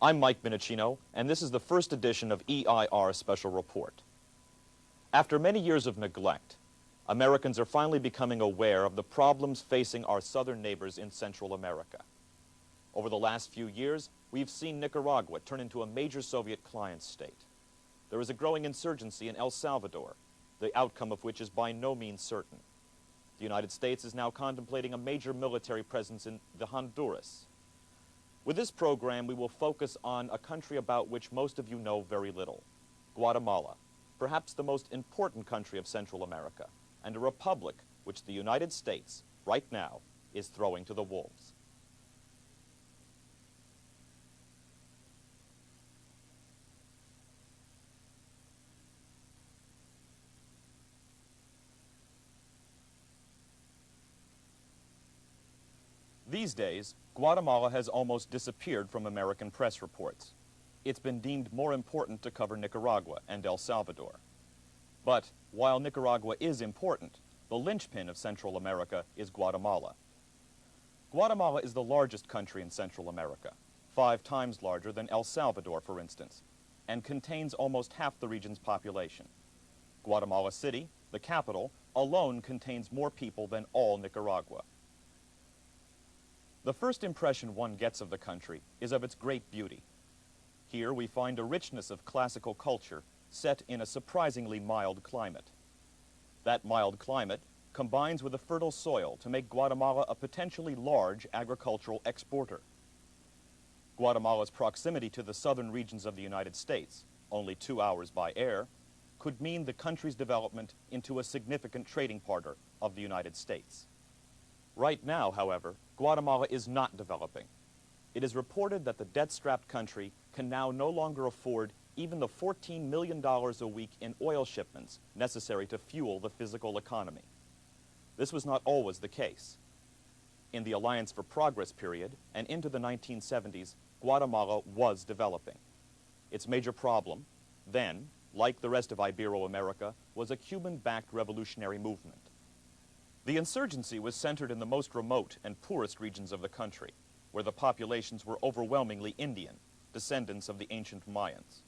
I'm Mike Minicino, and this is the first edition of EIR Special Report. After many years of neglect, Americans are finally becoming aware of the problems facing our southern neighbors in Central America. Over the last few years, we've seen Nicaragua turn into a major Soviet client state. There is a growing insurgency in El Salvador, the outcome of which is by no means certain. The United States is now contemplating a major military presence in the Honduras. With this program, we will focus on a country about which most of you know very little, Guatemala, perhaps the most important country of Central America, and a republic which the United States, right now, is throwing to the wolves. These days, Guatemala has almost disappeared from American press reports. It's been deemed more important to cover Nicaragua and El Salvador. But while Nicaragua is important, the linchpin of Central America is Guatemala. Guatemala is the largest country in Central America, 5 times larger than El Salvador, for instance, and contains almost half the region's population. Guatemala City, the capital, alone contains more people than all Nicaragua. The first impression one gets of the country is of its great beauty. Here we find a richness of classical culture set in a surprisingly mild climate. That mild climate combines with a fertile soil to make Guatemala a potentially large agricultural exporter. Guatemala's proximity to the southern regions of the United States, only 2 hours by air, could mean the country's development into a significant trading partner of the United States. Right now, however, Guatemala is not developing. It is reported that the debt-strapped country can now no longer afford even the $14 million a week in oil shipments necessary to fuel the physical economy. This was not always the case. In the Alliance for Progress period and into the 1970s, Guatemala was developing. Its major problem, then, like the rest of Ibero-America, was a Cuban-backed revolutionary movement. The insurgency was centered in the most remote and poorest regions of the country, where the populations were overwhelmingly Indian, descendants of the ancient Mayans.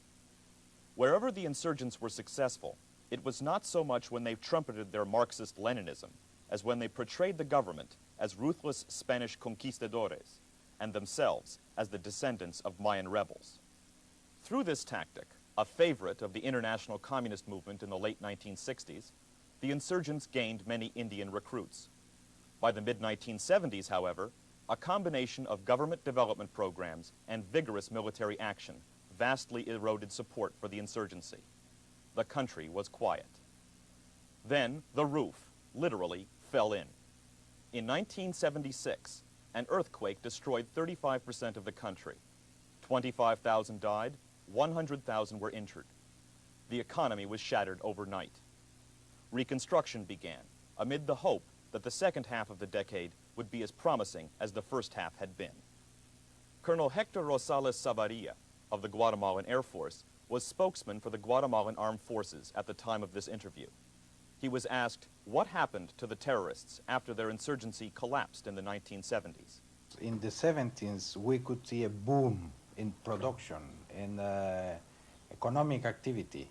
Wherever the insurgents were successful, it was not so much when they trumpeted their Marxist-Leninism as when they portrayed the government as ruthless Spanish conquistadores and themselves as the descendants of Mayan rebels. Through this tactic, a favorite of the international communist movement in the late 1960s, the insurgents gained many Indian recruits. By the mid-1970s, however, a combination of government development programs and vigorous military action vastly eroded support for the insurgency. The country was quiet. Then the roof, literally, fell in. In 1976, an earthquake destroyed 35% of the country. 25,000 died, 100,000 were injured. The economy was shattered overnight. Reconstruction began, amid the hope that the second half of the decade would be as promising as the first half had been. Colonel Hector Rosales Savarilla of the Guatemalan Air Force was spokesman for the Guatemalan Armed Forces at the time of this interview. He was asked what happened to the terrorists after their insurgency collapsed in the 1970s. In the 70s, we could see a boom in production, in economic activity.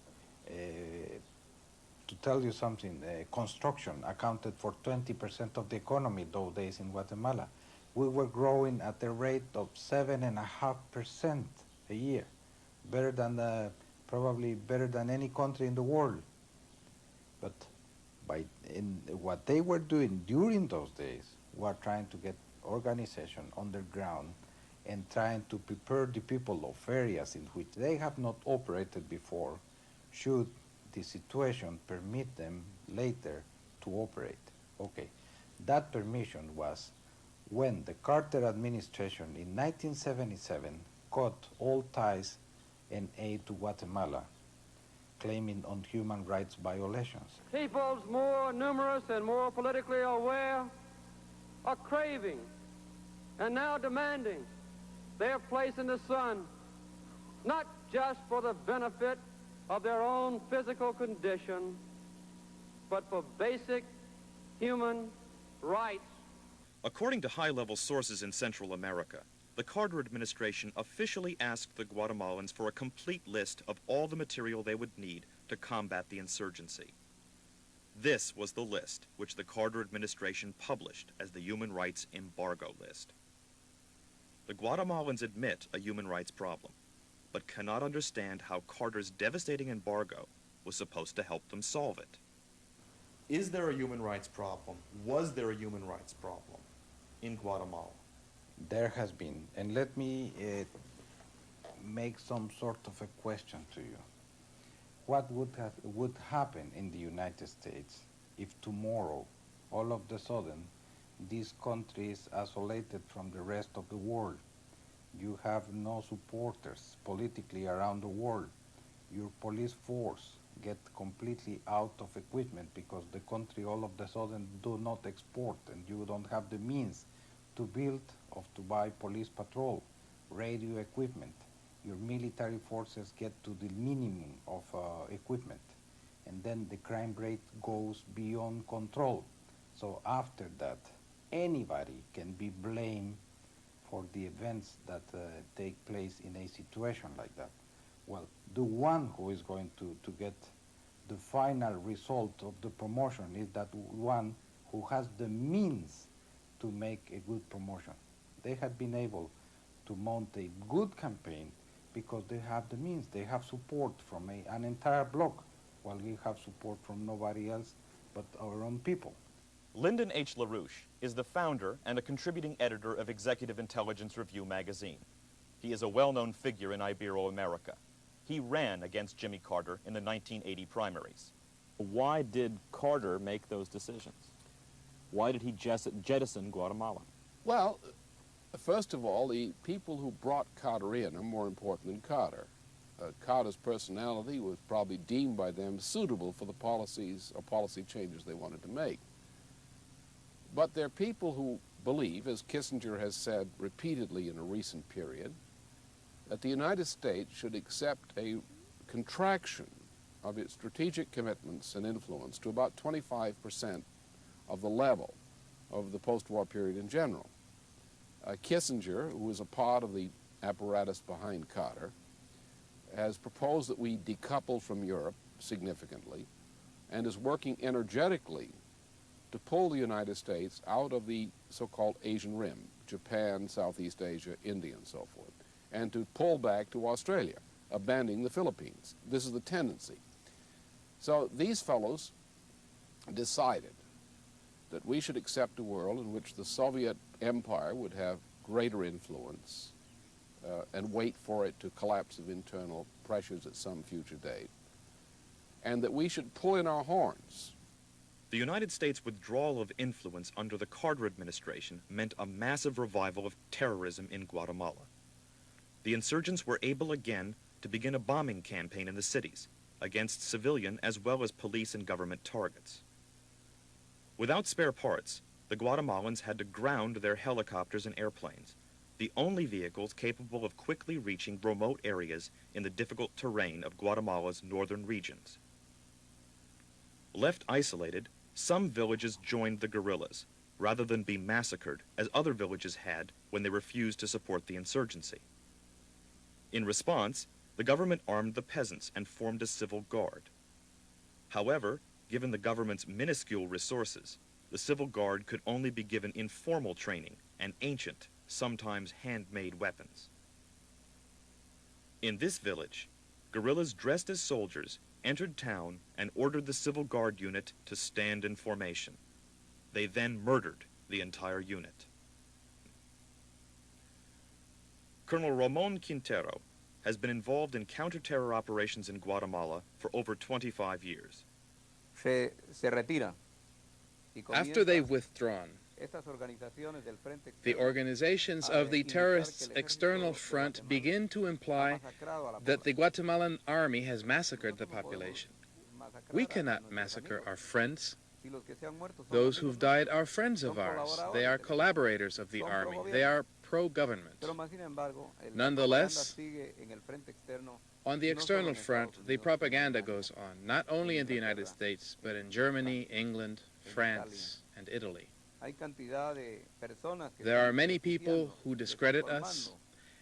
To tell you something, construction accounted for 20% of the economy those days in Guatemala. We were growing at a rate of 7.5% a year, better than probably better than any country in the world. But what they were doing during those days were trying to get organization underground and trying to prepare the people of areas in which they have not operated before, should the situation permit them later to operate. Okay, that permission was when the Carter administration in 1977 cut all ties and aid to Guatemala, claiming on human rights violations. Peoples more numerous and more politically aware are craving and now demanding their place in the sun, not just for the benefit of their own physical condition, but for basic human rights. According to high-level sources in Central America, the Carter administration officially asked the Guatemalans for a complete list of all the material they would need to combat the insurgency. This was the list which the Carter administration published as the Human Rights Embargo List. The Guatemalans admit a human rights problem, but cannot understand how Carter's devastating embargo was supposed to help them solve it. Is there a human rights problem? Was there a human rights problem in Guatemala? There has been, and let me make some sort of a question to you. What would happen in the United States if tomorrow, all of a sudden, this country is isolated from the rest of the world? You have no supporters politically around the world. Your police force get completely out of equipment because the country all of a sudden do not export, and you don't have the means to build or to buy police patrol, radio equipment. Your military forces get to the minimum of equipment, and then the crime rate goes beyond control. So after that, anybody can be blamed for the events that take place in a situation like that. Well, the one who is going to get the final result of the promotion is that one who has the means to make a good promotion. They have been able to mount a good campaign because they have the means. They have support from an entire bloc, while we have support from nobody else but our own people. Lyndon H. LaRouche is the founder and a contributing editor of Executive Intelligence Review magazine. He is a well-known figure in Ibero-America. He ran against Jimmy Carter in the 1980 primaries. Why did Carter make those decisions? Why did he jettison Guatemala? Well, first of all, the people who brought Carter in are more important than Carter. Carter's personality was probably deemed by them suitable for the policies or policy changes they wanted to make. But there are people who believe, as Kissinger has said repeatedly in a recent period, that the United States should accept a contraction of its strategic commitments and influence to about 25% of the level of the post-war period in general. Kissinger, who is a part of the apparatus behind Carter, has proposed that we decouple from Europe significantly and is working energetically to pull the United States out of the so-called Asian Rim, Japan, Southeast Asia, India, and so forth, and to pull back to Australia, abandoning the Philippines. This is the tendency. So these fellows decided that we should accept a world in which the Soviet Empire would have greater influence and wait for it to collapse of internal pressures at some future date, and that we should pull in our horns. The United States' withdrawal of influence under the Carter administration meant a massive revival of terrorism in Guatemala. The insurgents were able again to begin a bombing campaign in the cities against civilian as well as police and government targets. Without spare parts, the Guatemalans had to ground their helicopters and airplanes, the only vehicles capable of quickly reaching remote areas in the difficult terrain of Guatemala's northern regions. Left isolated, some villages joined the guerrillas, rather than be massacred as other villages had when they refused to support the insurgency. In response, the government armed the peasants and formed a civil guard. However, given the government's minuscule resources, the civil guard could only be given informal training and ancient, sometimes handmade weapons. In this village, guerrillas dressed as soldiers entered town and ordered the civil guard unit to stand in formation. They then murdered the entire unit. Colonel Ramon Quintero has been involved in counter-terror operations in Guatemala for over 25 years. After they've withdrawn, the organizations of the terrorists' external front begin to imply that the Guatemalan army has massacred the population. We cannot massacre our friends. Those who've died are friends of ours. They are collaborators of the army. They are pro-government. Nonetheless, on the external front, the propaganda goes on, not only in the United States, but in Germany, England, France, and Italy. There are many people who discredit us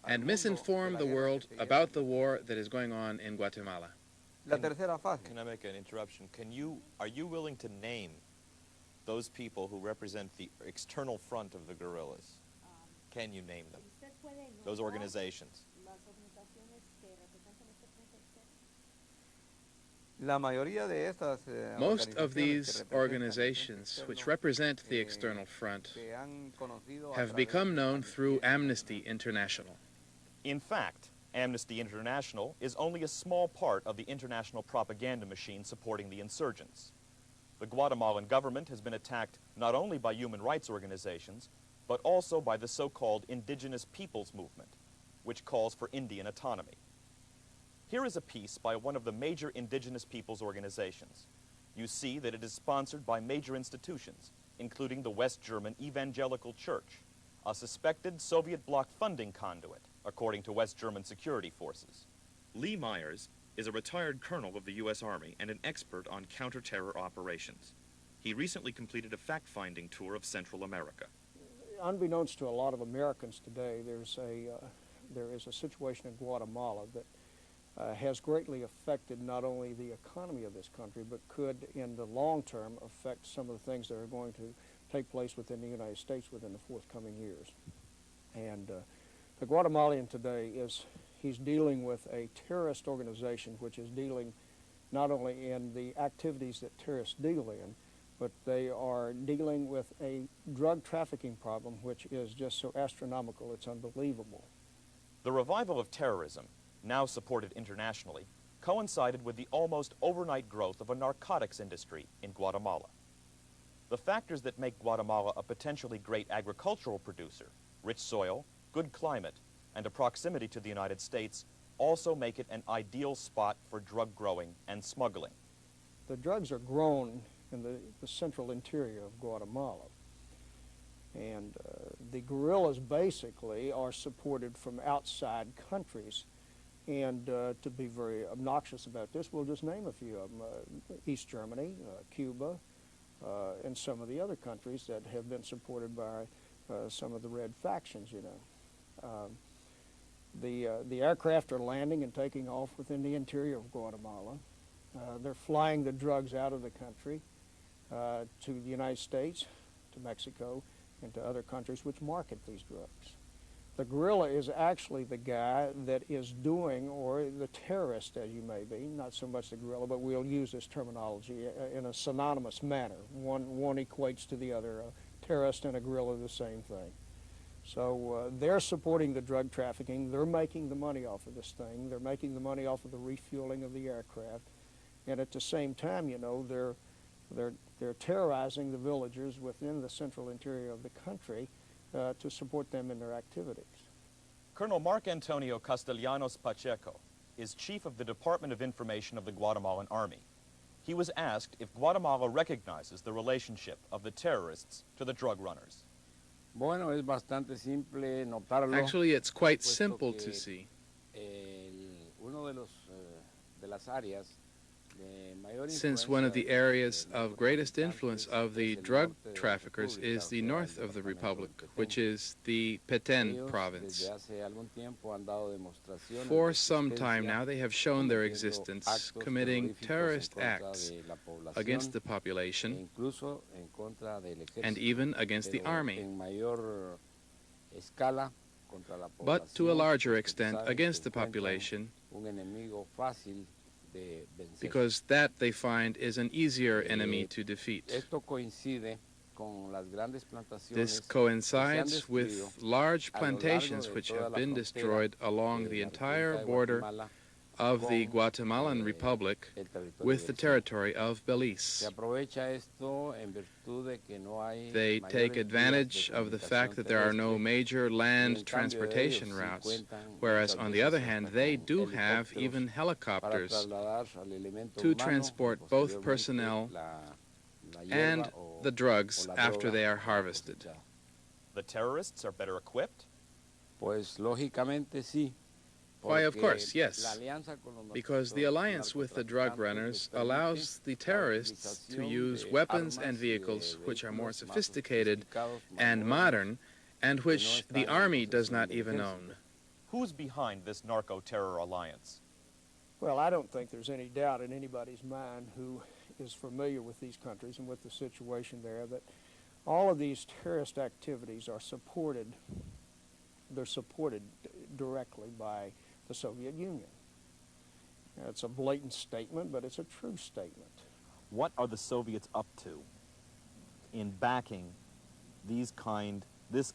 and misinform the world about the war that is going on in Guatemala. Can I make an interruption? Are you willing to name those people who represent the external front of the guerrillas? Can you name them? Those organizations? Most of these organizations, which represent the external front, have become known through Amnesty International. In fact, Amnesty International is only a small part of the international propaganda machine supporting the insurgents. The Guatemalan government has been attacked not only by human rights organizations, but also by the so-called Indigenous Peoples Movement, which calls for Indian autonomy. Here is a piece by one of the major indigenous peoples organizations. You see that it is sponsored by major institutions, including the West German Evangelical Church, a suspected Soviet bloc funding conduit, according to West German security forces. Lee Myers is a retired colonel of the U.S. Army and an expert on counter-terror operations. He recently completed a fact-finding tour of Central America. Unbeknownst to a lot of Americans today, there is a situation in Guatemala that has greatly affected not only the economy of this country, but could, in the long term, affect some of the things that are going to take place within the United States within the forthcoming years. And the Guatemalan today he's dealing with a terrorist organization which is dealing not only in the activities that terrorists deal in, but they are dealing with a drug trafficking problem which is just so astronomical, it's unbelievable. The revival of terrorism, now supported internationally, coincided with the almost overnight growth of a narcotics industry in Guatemala. The factors that make Guatemala a potentially great agricultural producer, rich soil, good climate, and a proximity to the United States, also make it an ideal spot for drug growing and smuggling. The drugs are grown in the central interior of Guatemala. And the guerrillas basically are supported from outside countries. And to be very obnoxious about this, we'll just name a few of them. East Germany, Cuba, and some of the other countries that have been supported by some of the red factions, you know. The aircraft are landing and taking off within the interior of Guatemala. They're flying the drugs out of the country to the United States, to Mexico, and to other countries which market these drugs. The guerrilla is actually the guy that is doing, or the terrorist, as you may be, not so much the guerrilla, but we'll use this terminology in a synonymous manner. One equates to the other. A terrorist and a guerrilla are the same thing. So they're supporting the drug trafficking. They're making the money off of this thing. They're making the money off of the refueling of the aircraft. And at the same time, you know, they're terrorizing the villagers within the central interior of the country to support them in their activities. Colonel Mark Antonio Castellanos Pacheco is chief of the Department of Information of the Guatemalan Army. He was asked if Guatemala recognizes the relationship of the terrorists to the drug runners. Actually, it's quite simple to see. Since one of the areas of greatest influence of the drug traffickers is the north of the republic, which is the Petén province. For some time now, they have shown their existence, committing terrorist acts against the population and even against the army, but to a larger extent against the population, because that, they find, is an easier enemy to defeat. This coincides with large plantations which have been destroyed along the entire border of the Guatemalan Republic with the territory of Belize. They take advantage of the fact that there are no major land transportation routes, whereas on the other hand they do have even helicopters to transport both personnel and the drugs after they are The terrorists are better equipped? Why, of course, yes. Because the alliance with the drug runners allows the terrorists to use weapons and vehicles which are more sophisticated and modern, and which the army does not even own. Who's behind this narco-terror alliance? Well, I don't think there's any doubt in anybody's mind who is familiar with these countries and with the situation there that all of these terrorist activities are supported, they're supported directly by the Soviet Union. It's a blatant statement, but it's a true statement. What are the Soviets up to in backing this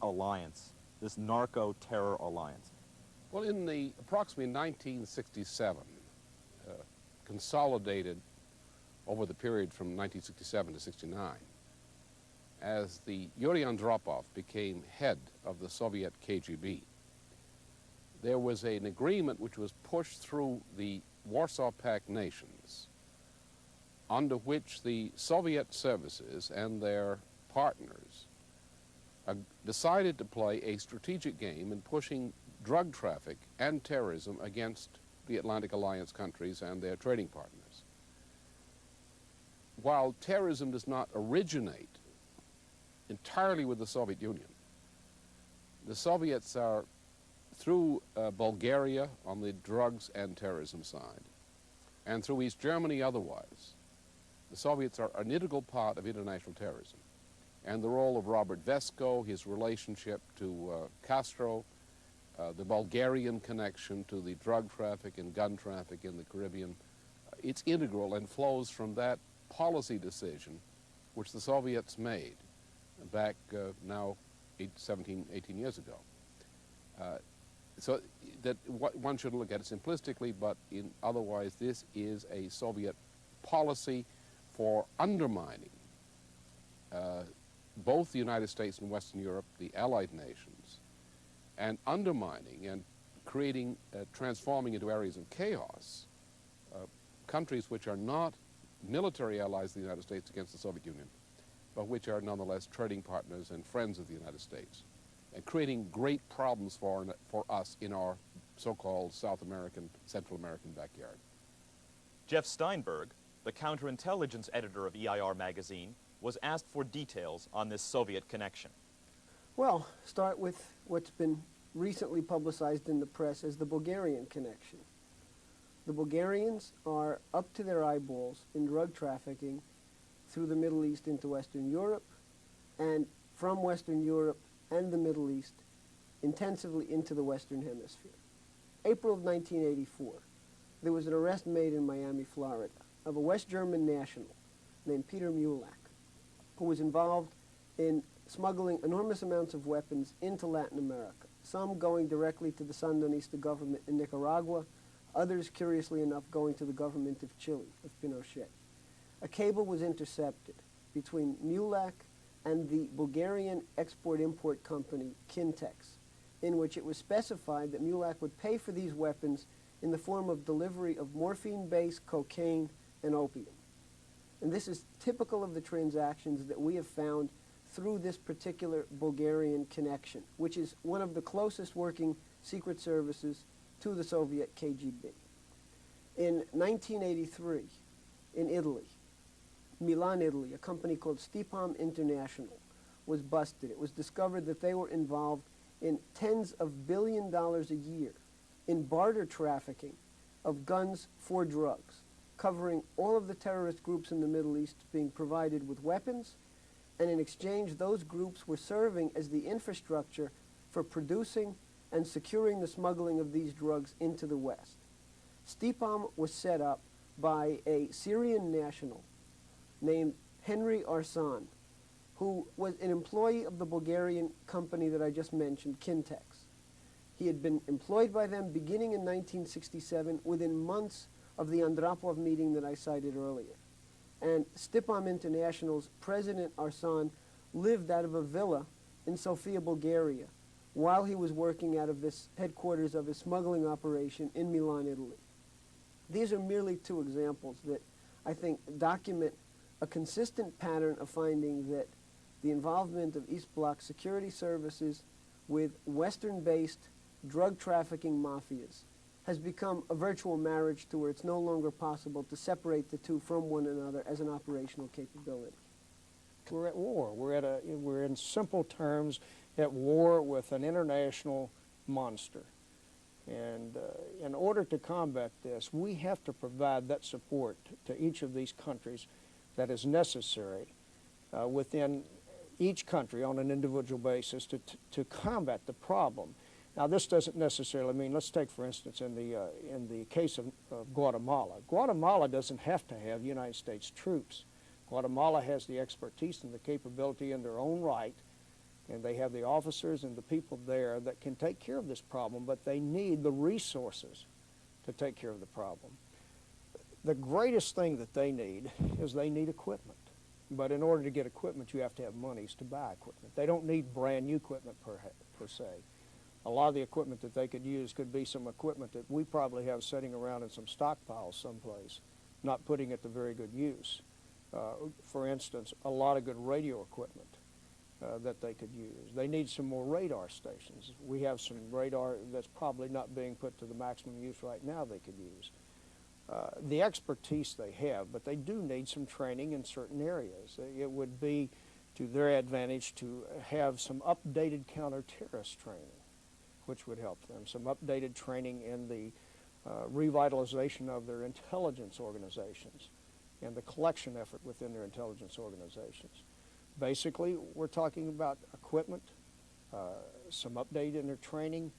alliance, this narco-terror alliance? Well, in the approximately 1967, consolidated over the period from 1967 to 69, as the Yuri Andropov became head of the Soviet KGB, there was an agreement which was pushed through the Warsaw Pact nations, under which the Soviet services and their partners decided to play a strategic game in pushing drug traffic and terrorism against the Atlantic Alliance countries and their trading partners. While terrorism does not originate entirely with the Soviet Union, the Soviets are, through Bulgaria on the drugs and terrorism side, and through East Germany otherwise, the Soviets are an integral part of international terrorism. And the role of Robert Vesko, his relationship to Castro, the Bulgarian connection to the drug traffic and gun traffic in the Caribbean, it's integral and flows from that policy decision which the Soviets made back now 17, 18 years ago. So that one should look at it simplistically, but otherwise this is a Soviet policy for undermining both the United States and Western Europe, the Allied nations, and undermining and creating, transforming into areas of chaos, countries which are not military allies of the United States against the Soviet Union, but which are nonetheless trading partners and friends of the United States, and creating great problems for us in our so-called South American, Central American backyard. Jeff Steinberg, the counterintelligence editor of EIR magazine, was asked for details on this Soviet connection. Well, start with what's been recently publicized in the press as the Bulgarian connection. The Bulgarians are up to their eyeballs in drug trafficking through the Middle East into Western Europe, and from Western Europe and the Middle East intensively into the Western Hemisphere. April of 1984, there was an arrest made in Miami, Florida, of a West German national named Peter Mulak, who was involved in smuggling enormous amounts of weapons into Latin America, some going directly to the Sandinista government in Nicaragua, others, curiously enough, going to the government of Chile, of Pinochet. A cable was intercepted between Mulak and the Bulgarian export-import company Kintex, in which it was specified that Mulak would pay for these weapons in the form of delivery of morphine-based cocaine and opium. And this is typical of the transactions that we have found through this particular Bulgarian connection, which is one of the closest working secret services to the Soviet KGB. In 1983, in Italy, Milan, Italy, a company called Stipam International was busted. It was discovered that they were involved in tens of billions of dollars a year in barter trafficking of guns for drugs, covering all of the terrorist groups in the Middle East being provided with weapons, and in exchange those groups were serving as the infrastructure for producing and securing the smuggling of these drugs into the West. Stipam was set up by a Syrian national named Henry Arsan, who was an employee of the Bulgarian company that I just mentioned, Kintex. He had been employed by them beginning in 1967, within months of the Andropov meeting that I cited earlier. And Stipam International's president, Arsan, lived out of a villa in Sofia, Bulgaria, while he was working out of this headquarters of his smuggling operation in Milan, Italy. These are merely two examples that I think document a consistent pattern of finding that the involvement of East Bloc security services with Western-based drug trafficking mafias has become a virtual marriage to where it's no longer possible to separate the two from one another as an operational capability. We're at war. We're in simple terms at war with an international monster. And in order to combat this, we have to provide that support to each of these countries that is necessary within each country on an individual basis to combat the problem. Now, this doesn't necessarily mean, let's take, for instance, in the case of Guatemala. Guatemala doesn't have to have United States troops. Guatemala has the expertise and the capability in their own right, and they have the officers and the people there that can take care of this problem, but they need the resources to take care of the problem. The greatest thing that they need is they need equipment. But in order to get equipment, you have to have monies to buy equipment. They don't need brand new equipment per se. A lot of the equipment that they could use could be some equipment that we probably have sitting around in some stockpiles someplace, not putting it to very good use. For instance, a lot of good radio equipment that they could use. They need some more radar stations. We have some radar that's probably not being put to the maximum use right now they could use. The expertise they have, but they do need some training in certain areas. It would be to their advantage to have some updated counter-terrorist training, which would help them. Some updated training in the revitalization of their intelligence organizations and the collection effort within their intelligence organizations. Basically, we're talking about equipment, some update in their training,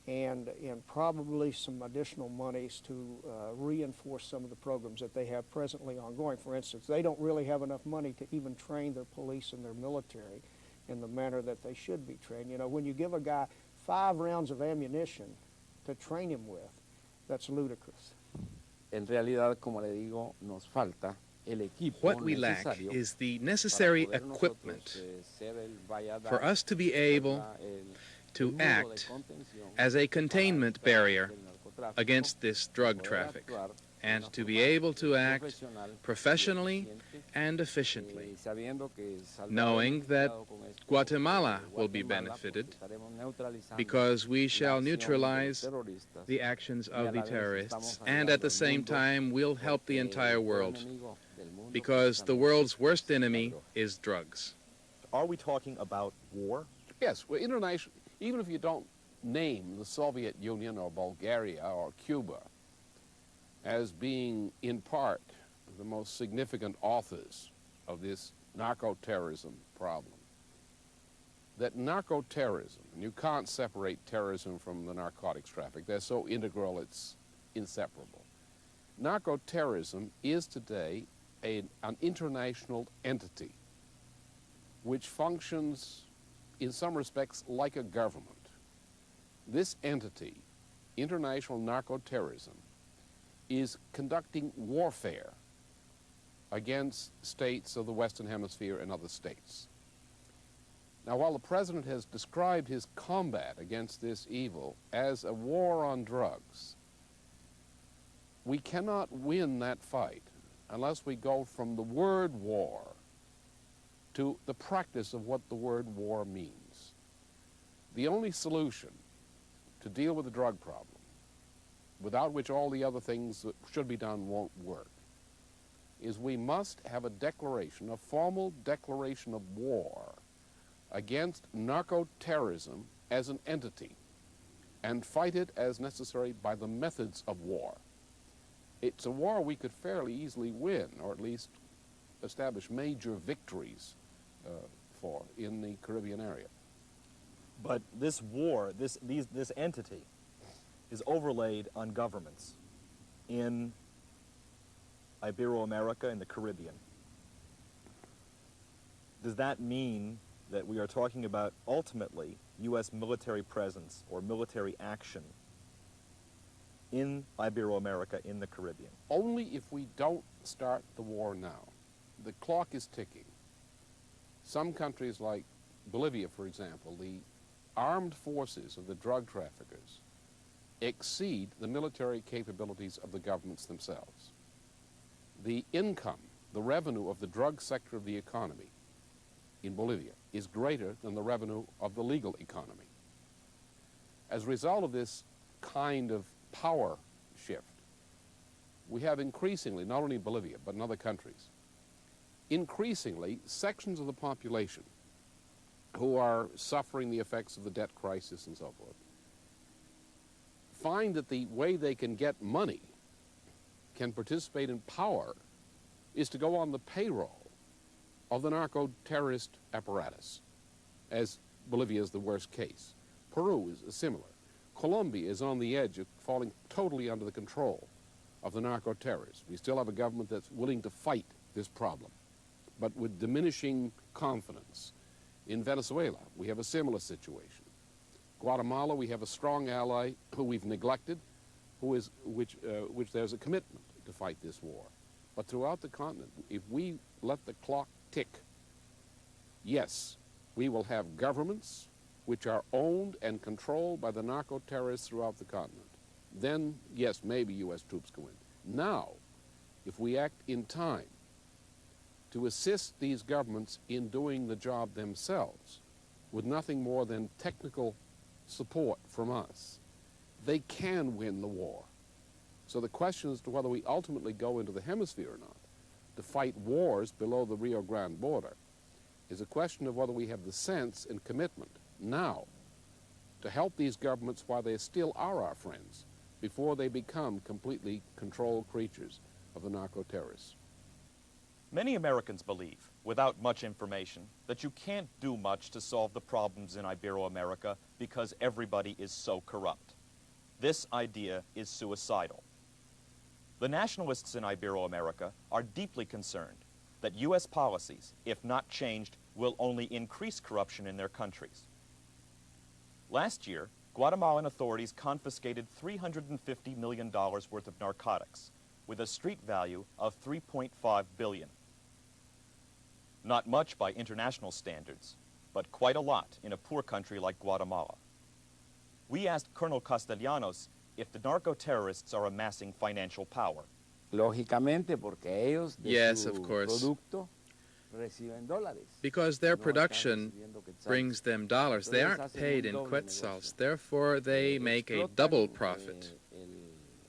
and probably some additional monies to reinforce some of the programs that they have presently ongoing. For instance, they don't really have enough money to even train their police and their military in the manner that they should be trained. You know, when you give a guy 5 rounds of ammunition to train him with, that's ludicrous. En realidad, como le digo, nos falta el equipo What we lack necesario is the necessary para poder equipment nosotros, ser el valladar, for us to be able to muro de act contención as a para containment evitar barrier el narcotráfico, against this drug poder traffic, actuar and de una to be forma able to act profesional y professionally eficiente, and efficiently, sabiendo que saldrá knowing that beneficiado con esto Guatemala will be Guatemala, benefited porque estaremos neutralizando because we la shall acción de los neutralize terroristas, the actions y a of la the vez terrorists, estamos and at the ayudando al same mundo, time we'll help the porque entire el peor world, enemigo del mundo because the precisamente world's worst es la enemy droga. is drugs. Are we talking about war? Yes, well, international, even if you don't name the Soviet Union or Bulgaria or Cuba as being, in part, the most significant authors of this narco-terrorism problem, that narco-terrorism, and you can't separate terrorism from the narcotics traffic, they're so integral it's inseparable. Narco-terrorism is today an international entity which functions in some respects like a government. This entity, international narco-terrorism, is conducting warfare against states of the Western Hemisphere and other states. Now, while the President has described his combat against this evil as a war on drugs, we cannot win that fight unless we go from the word war to the practice of what the word war means. The only solution to deal with the drug problem, without which all the other things that should be done won't work, is we must have a declaration, a formal declaration of war against narco-terrorism as an entity, and fight it as necessary by the methods of war. It's a war we could fairly easily win, or at least establish major victories for in the Caribbean area. But this war, this entity, is overlaid on governments in Ibero-America and the Caribbean. Does that mean that we are talking about ultimately U.S. military presence or military action in Ibero-America, in the Caribbean? Only if we don't start the war now. The clock is ticking. Some countries like Bolivia, for example, the armed forces of the drug traffickers exceed the military capabilities of the governments themselves. The income, the revenue of the drug sector of the economy in Bolivia is greater than the revenue of the legal economy. As a result of this kind of power shift. We have increasingly, not only in Bolivia, but in other countries, increasingly sections of the population who are suffering the effects of the debt crisis and so forth find that the way they can get money, can participate in power, is to go on the payroll of the narco-terrorist apparatus, as Bolivia is the worst case. Peru is similar. Colombia is on the edge of falling totally under the control of the narco-terrorists. We still have a government that's willing to fight this problem, but with diminishing confidence. In Venezuela, we have a similar situation. Guatemala, we have a strong ally who we've neglected, which there's a commitment to fight this war. But throughout the continent, if we let the clock tick, yes, we will have governments which are owned and controlled by the narco-terrorists throughout the continent. Then, yes, maybe U.S. troops go in. Now, if we act in time to assist these governments in doing the job themselves, with nothing more than technical support from us, they can win the war. So the question as to whether we ultimately go into the hemisphere or not to fight wars below the Rio Grande border is a question of whether we have the sense and commitment now to help these governments while they still are our friends, before they become completely controlled creatures of the narco-terrorists. Many Americans believe, without much information, that you can't do much to solve the problems in Ibero-America because everybody is so corrupt. This idea is suicidal. The nationalists in Ibero-America are deeply concerned that U.S. policies, if not changed, will only increase corruption in their countries. Last year, Guatemalan authorities confiscated $350 million worth of narcotics, with a street value of $3.5 billion. Not much by international standards, but quite a lot in a poor country like Guatemala. We asked Colonel Castellanos if the narco-terrorists are amassing financial power. Lógicamente, porque ellos de Yes, su of course. producto reciben dólares. Because their No están production recibiendo quetzales. brings them dollars. They Entonces aren't hacen paid un in doble quetzals. negocio. Therefore, they make a Explotan, double profit.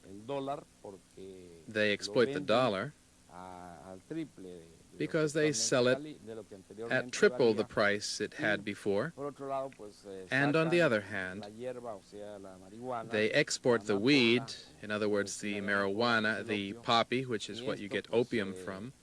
El dólar porque They exploit the lo venden dollar al triple de lo because que they actualmente sell it de lo que anteriormente at triple valía. the price it had before. Por otro lado, pues, And on the sacan other hand, la hierba, o sea, la marihuana, they export the la weed, amapola, in other words, the el marijuana, el the opio, poppy, which is y what you esto, get pues, opium from.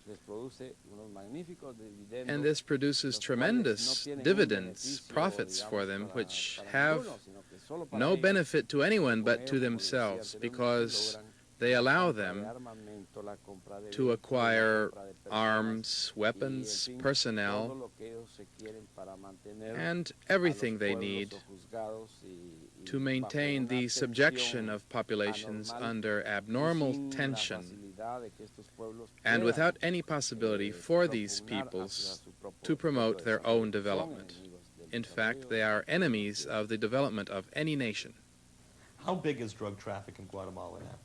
les produce unos magníficos dividendos, And this produces los cuales tremendous no tienen un dividends, beneficio, profits for digamos, them, para which have ninguno, sino que solo para no ellos. benefit to anyone but Con to ello, como les decía themselves, anteriormente, because logran they la allow compra de them armamento, la compra de to vehículos, acquire la compra de personas, arms, y, weapons, en fin, todo personnel, lo que ellos se quieren para mantener and a los everything they pueblos need sojuzgados y to bajo maintain una the subjection tensión of populations anormal, under y abnormal sin la tension, facilidad de que estos pueblos and puedan, without any possibility for these propugnar peoples hacia su propio to promote their own desarrollo. Son development. enemigos del In fact, desarrollo they de are cualquier enemies nación. of the development of any nation. How big is drug traffic in Guatemala now?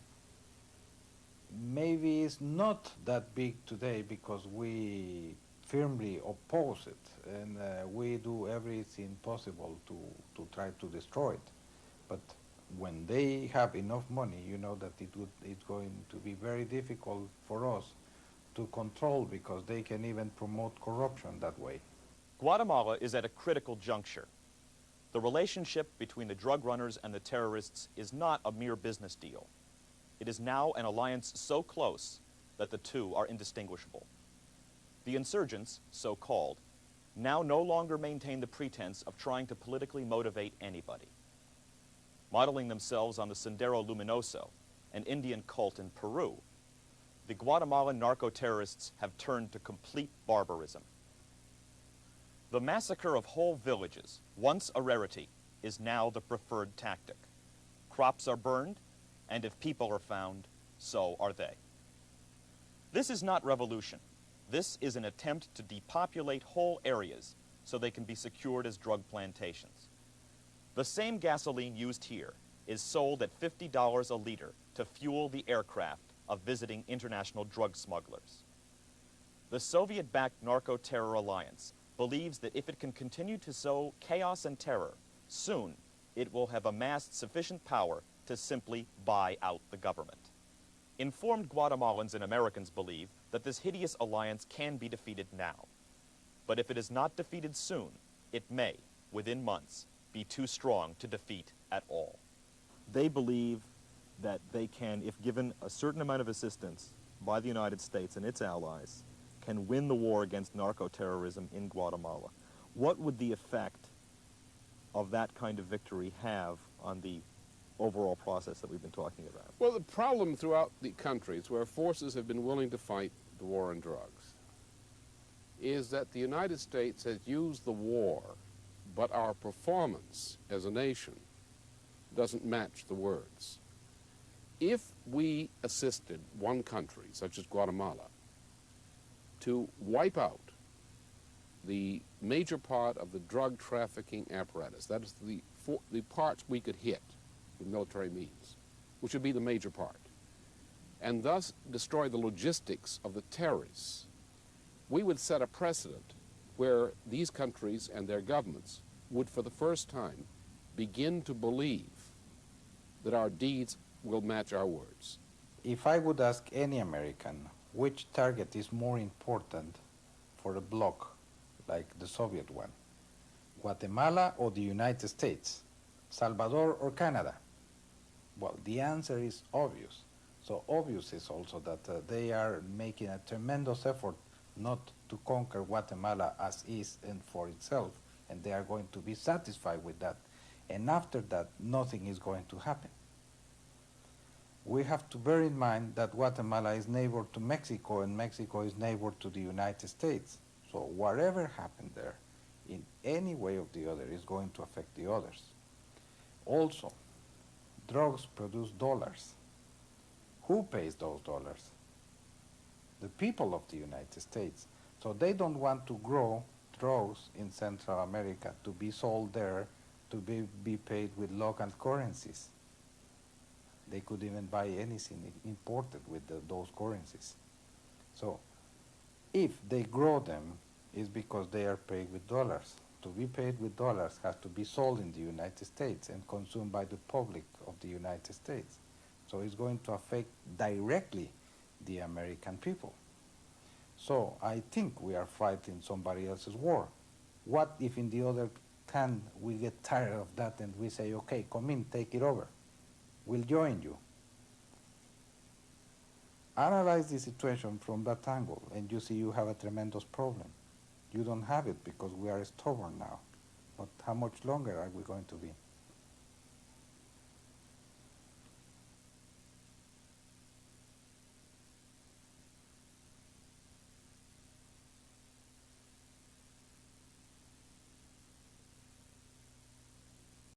Maybe it's not that big today because we firmly oppose it, and we do everything possible to try to destroy it. But when they have enough money, you know that it's going to be very difficult for us to control, because they can even promote corruption that way. Guatemala is at a critical juncture. The relationship between the drug runners and the terrorists is not a mere business deal. It is now an alliance so close that the two are indistinguishable. The insurgents, so-called, now no longer maintain the pretense of trying to politically motivate anybody. Modeling themselves on the Sendero Luminoso, an Indian cult in Peru, the Guatemalan narco-terrorists have turned to complete barbarism. The massacre of whole villages, once a rarity, is now the preferred tactic. Crops are burned, and if people are found, so are they. This is not revolution. This is an attempt to depopulate whole areas so they can be secured as drug plantations. The same gasoline used here is sold at $50 a liter to fuel the aircraft of visiting international drug smugglers. The Soviet-backed narco-terror alliance believes that if it can continue to sow chaos and terror, soon it will have amassed sufficient power to simply buy out the government. Informed Guatemalans and Americans believe that this hideous alliance can be defeated now. But if it is not defeated soon, it may, within months, be too strong to defeat at all. They believe that they can, if given a certain amount of assistance by the United States and its allies, can win the war against narco-terrorism in Guatemala. What would the effect of that kind of victory have on the overall process that we've been talking about? Well, the problem throughout the countries where forces have been willing to fight the war on drugs is that the United States has used the war, but our performance as a nation doesn't match the words. If we assisted one country, such as Guatemala, to wipe out the major part of the drug trafficking apparatus, that is the parts we could hit with military means, which would be the major part, and thus destroy the logistics of the terrorists, we would set a precedent where these countries and their governments would for the first time begin to believe that our deeds will match our words. If I would ask any American which target is more important for a bloc like the Soviet one, Guatemala or the United States, Salvador or Canada? Well, the answer is obvious. So obvious is also that they are making a tremendous effort not to conquer Guatemala as is and for itself, and they are going to be satisfied with that. And after that, nothing is going to happen. We have to bear in mind that Guatemala is neighbor to Mexico, and Mexico is neighbor to the United States. So whatever happened there, in any way or the other, is going to affect the others. Also, drugs produce dollars. Who pays those dollars? The people of the United States. So they don't want to grow drugs in Central America to be sold there, to be paid with local currencies. They could even buy anything imported with those currencies. So if they grow them, it's because they are paid with dollars. To be paid with dollars has to be sold in the United States and consumed by the public of the United States. So it's going to affect directly the American people. So I think we are fighting somebody else's war. What if in the other hand we get tired of that and we say, okay, come in, take it over. We'll join you. Analyze the situation from that angle and you see you have a tremendous problem. You don't have it because we are stubborn now. But how much longer are we going to be?